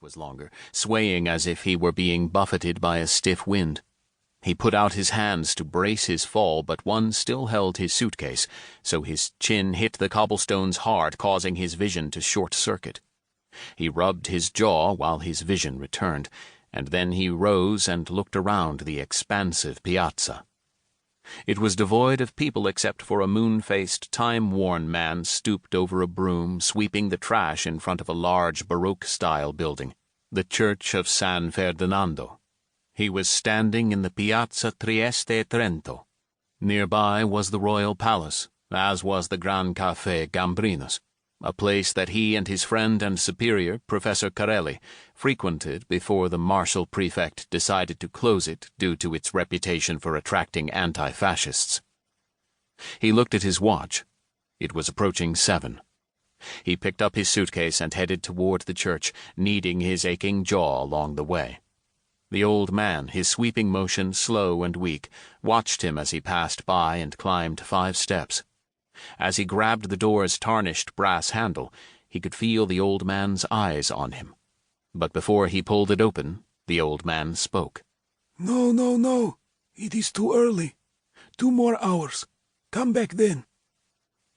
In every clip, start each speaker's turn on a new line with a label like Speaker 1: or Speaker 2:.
Speaker 1: was longer, swaying as if he were being buffeted by a stiff wind. He put out his hands to brace his fall, but one still held his suitcase, so his chin hit the cobblestones hard, causing his vision to short-circuit. He rubbed his jaw while his vision returned, and then he rose and looked around the expansive piazza. It was devoid of people except for a moon-faced, time-worn man stooped over a broom, sweeping the trash in front of a large Baroque-style building, the Church of San Ferdinando. He was standing in the Piazza Trieste Trento. Nearby was the Royal Palace, as was the Gran Café Gambrinus, a place that he and his friend and superior, Professor Carelli, frequented before the martial prefect decided to close it due to its reputation for attracting anti-fascists. He looked at his watch. It was approaching 7. He picked up his suitcase and headed toward the church, kneading his aching jaw along the way. The old man, his sweeping motion slow and weak, watched him as he passed by and climbed 5 steps. As he grabbed the door's tarnished brass handle, he could feel the old man's eyes on him. But before he pulled it open, the old man spoke.
Speaker 2: No, no, no. It is too early. 2 more hours. Come back then.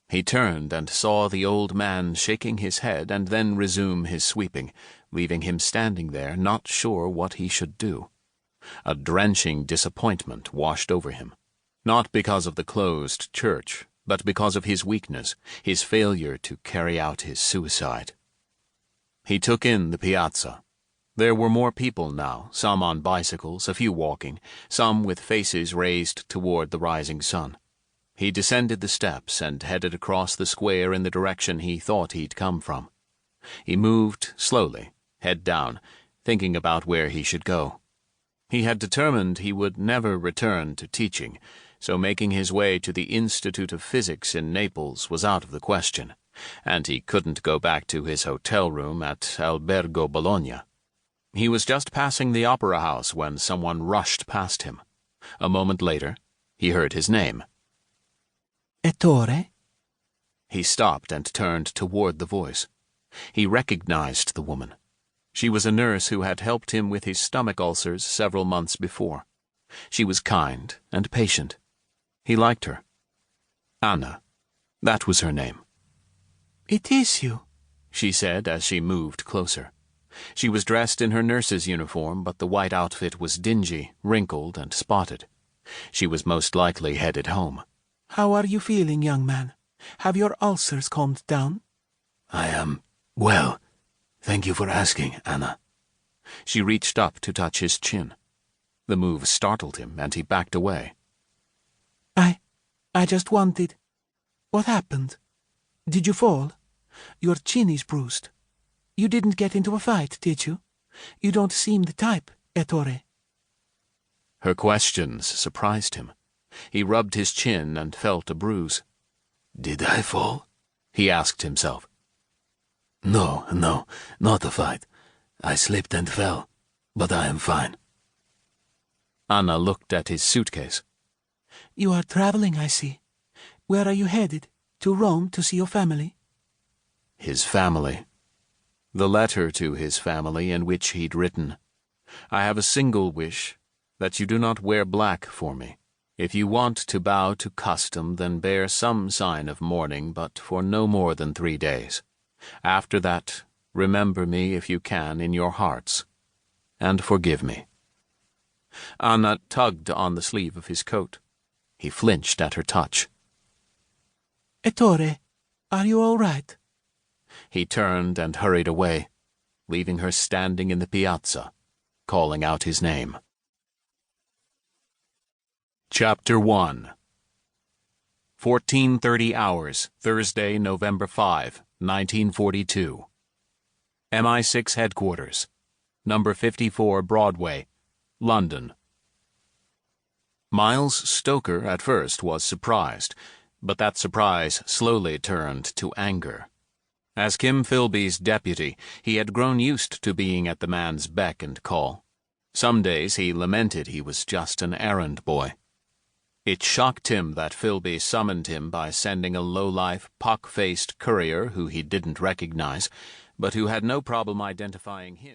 Speaker 1: He turned and saw the old man shaking his head and then resume his sweeping, leaving him standing there, not sure what he should do. A drenching disappointment washed over him, not because of the closed church, but because of his weakness, his failure to carry out his suicide. He took in the piazza. There were more people now, some on bicycles, a few walking, some with faces raised toward the rising sun. He descended the steps and headed across the square in the direction he thought he'd come from. He moved slowly, head down, thinking about where he should go. He had determined he would never return to teaching, so making his way to the Institute of Physics in Naples was out of the question, and he couldn't go back to his hotel room at Albergo Bologna. He was just passing the opera house when someone rushed past him. A moment later, he heard his name.
Speaker 3: Ettore?
Speaker 1: He stopped and turned toward the voice. He recognized the woman. She was a nurse who had helped him with his stomach ulcers several months before. She was kind and patient. He liked her. Anna. That was her name.
Speaker 3: It is you,
Speaker 1: she said as she moved closer. She was dressed in her nurse's uniform, but the white outfit was dingy, wrinkled, and spotted. She was most likely headed home.
Speaker 3: How are you feeling, young man? Have your ulcers calmed down?
Speaker 2: I am well. Thank you for asking, Anna.
Speaker 1: She reached up to touch his chin. The move startled him, and he backed away.
Speaker 3: I just wanted... What happened? Did you fall? Your chin is bruised. You didn't get into a fight, did you? You don't seem the type, Ettore.
Speaker 1: Her questions surprised him. He rubbed his chin and felt a bruise.
Speaker 2: Did I fall?
Speaker 1: He asked himself.
Speaker 2: No, not a fight. I slipped and fell, but I am fine.
Speaker 1: Anna looked at his suitcase.
Speaker 3: You are traveling, I see. Where are you headed? To Rome to see your family?
Speaker 1: His family. The letter to his family in which he'd written, I have a single wish, that you do not wear black for me. If you want to bow to custom, then bear some sign of mourning, but for no more than 3 days. After that, remember me if you can in your hearts, and forgive me. Anna tugged on the sleeve of his coat. He flinched at her touch.
Speaker 3: Ettore, are you all right?
Speaker 1: He turned and hurried away, leaving her standing in the piazza, calling out his name. Chapter 1 14:30 hours, Thursday, November 5, 1942. MI6 Headquarters, Number 54 Broadway, London. Miles Stoker at first was surprised, but that surprise slowly turned to anger. As Kim Philby's deputy, he had grown used to being at the man's beck and call. Some days he lamented he was just an errand boy. It shocked him that Philby summoned him by sending a low-life, pock-faced courier who he didn't recognize, but who had no problem identifying him.